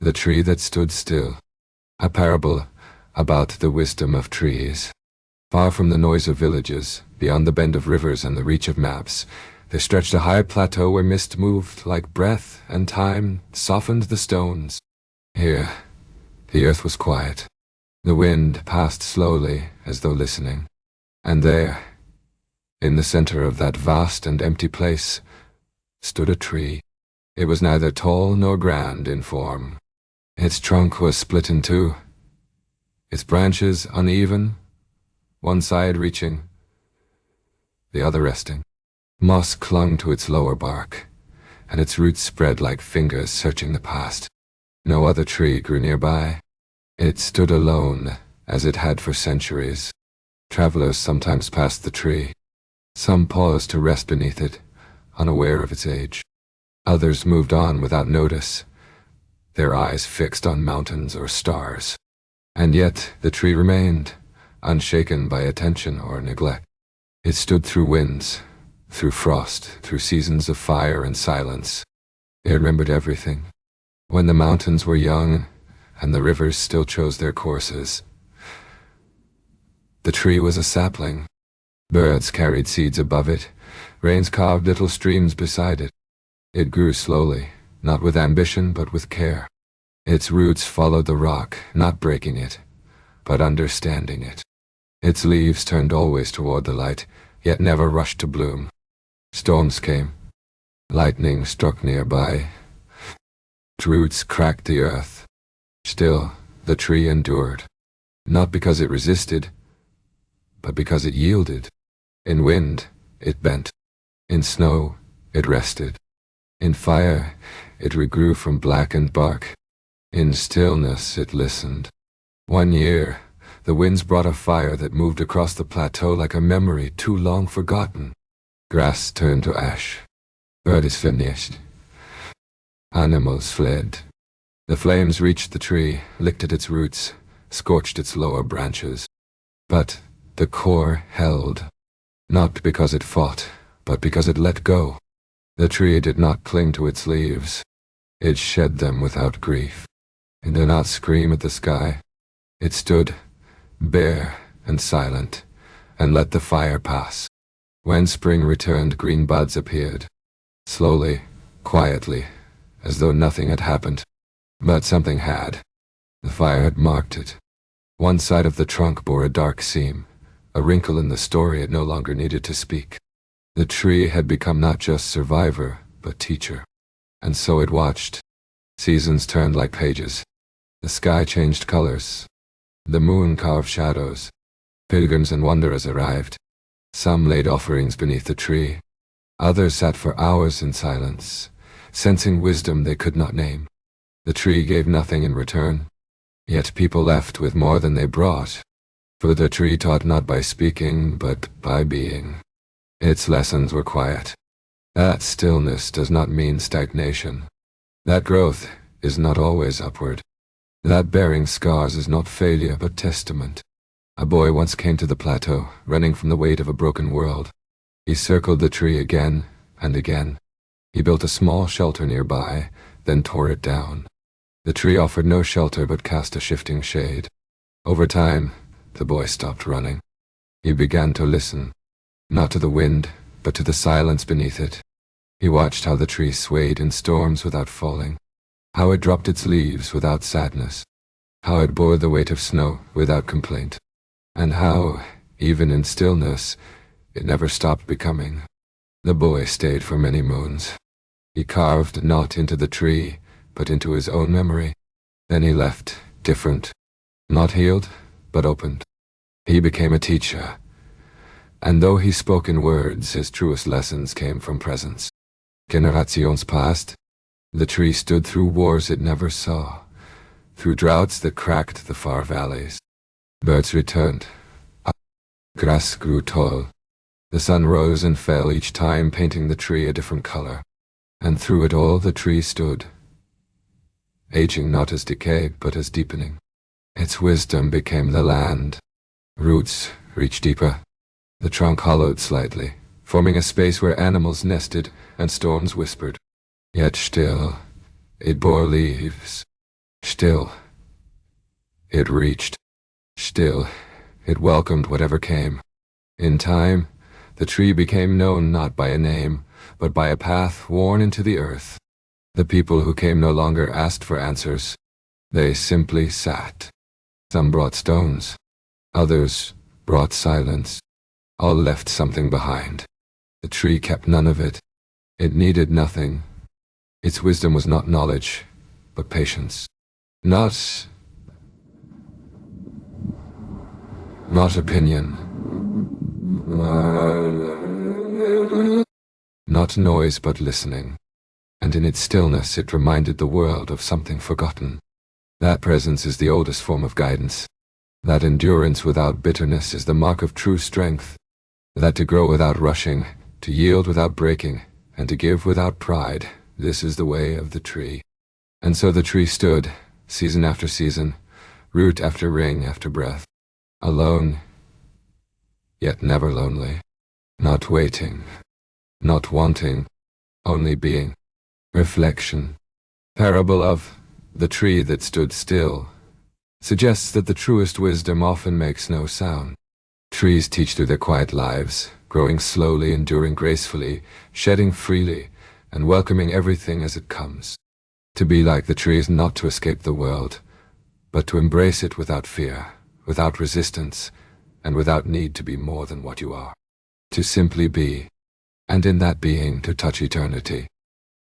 The tree that stood still. A parable about the wisdom of trees. Far from the noise of villages, beyond the bend of rivers and the reach of maps, there stretched a high plateau where mist moved like breath, and time softened the stones. Here, the earth was quiet. The wind passed slowly, as though listening. And there, in the center of that vast and empty place, stood a tree. It was neither tall nor grand in form. Its trunk was split in two, its branches uneven, one side reaching, the other resting. Moss clung to its lower bark, and its roots spread like fingers searching the past. No other tree grew nearby. It stood alone, as it had for centuries. Travelers sometimes passed the tree. Some paused to rest beneath it, unaware of its age. Others moved on without notice, their eyes fixed on mountains or stars. And yet the tree remained, unshaken by attention or neglect. It stood through winds, through frost, through seasons of fire and silence. It remembered everything. When the mountains were young, and the rivers still chose their courses. The tree was a sapling. Birds carried seeds above it. Rains carved little streams beside it. It grew slowly, not with ambition but with care. Its roots followed the rock, not breaking it, but understanding it. Its leaves turned always toward the light, yet never rushed to bloom. Storms came. Lightning struck nearby. Its roots cracked the earth. Still, the tree endured. Not because it resisted, but because it yielded. In wind, it bent. In snow, it rested. In fire, it regrew from blackened bark. In stillness, it listened. One year, the winds brought a fire that moved across the plateau like a memory too long forgotten. Grass turned to ash. Birds finished. Animals fled. The flames reached the tree, licked at its roots, scorched its lower branches. But the core held. Not because it fought, but because it let go. The tree did not cling to its leaves. It shed them without grief. It did not scream at the sky. It stood, bare and silent, and let the fire pass. When spring returned, green buds appeared. Slowly, quietly, as though nothing had happened. But something had. The fire had marked it. One side of the trunk bore a dark seam, a wrinkle in the story it no longer needed to speak. The tree had become not just survivor, but teacher. And so it watched. Seasons turned like pages. The sky changed colors. The moon carved shadows. Pilgrims and wanderers arrived. Some laid offerings beneath the tree. Others sat for hours in silence, sensing wisdom they could not name. The tree gave nothing in return. Yet people left with more than they brought. For the tree taught not by speaking, but by being. Its lessons were quiet. That stillness does not mean stagnation. That growth is not always upward. That bearing scars is not failure, but testament. A boy once came to the plateau, running from the weight of a broken world. He circled the tree again and again. He built a small shelter nearby, then tore it down. The tree offered no shelter but cast a shifting shade. Over time, the boy stopped running. He began to listen, not to the wind, but to the silence beneath it. He watched how the tree swayed in storms without falling, how it dropped its leaves without sadness, how it bore the weight of snow without complaint, and how, even in stillness, it never stopped becoming. The boy stayed for many moons. He carved not into the tree, but into his own memory. Then he left, different, not healed, but opened. He became a teacher, and though he spoke in words, his truest lessons came from presence. Generations passed. The tree stood through wars it never saw, through droughts that cracked the far valleys. Birds returned. Grass grew tall. The sun rose and fell each time, painting the tree a different color. And through it all the tree stood, aging not as decay, but as deepening. Its wisdom became the land. Roots reached deeper. The trunk hollowed slightly, forming a space where animals nested and storms whispered. Yet still, it bore leaves. Still, it reached. Still, it welcomed whatever came. In time, the tree became known not by a name, but by a path worn into the earth. The people who came no longer asked for answers. They simply sat. Some brought stones. Others brought silence. All left something behind. The tree kept none of it. It needed nothing. Its wisdom was not knowledge, but patience. Not opinion. Not noise, but listening. And in its stillness it reminded the world of something forgotten. That presence is the oldest form of guidance. That endurance without bitterness is the mark of true strength. That to grow without rushing, to yield without breaking, and to give without pride, this is the way of the tree. And so the tree stood, season after season, root after ring after breath, alone, yet never lonely, not waiting, not wanting, only being. Reflection. Parable of the tree that stood still suggests that the truest wisdom often makes no sound. Trees teach through their quiet lives, growing slowly, enduring gracefully, shedding freely, and welcoming everything as it comes. To be like the tree is not to escape the world, but to embrace it without fear, without resistance, and without need to be more than what you are. To simply be, and in that being to touch eternity.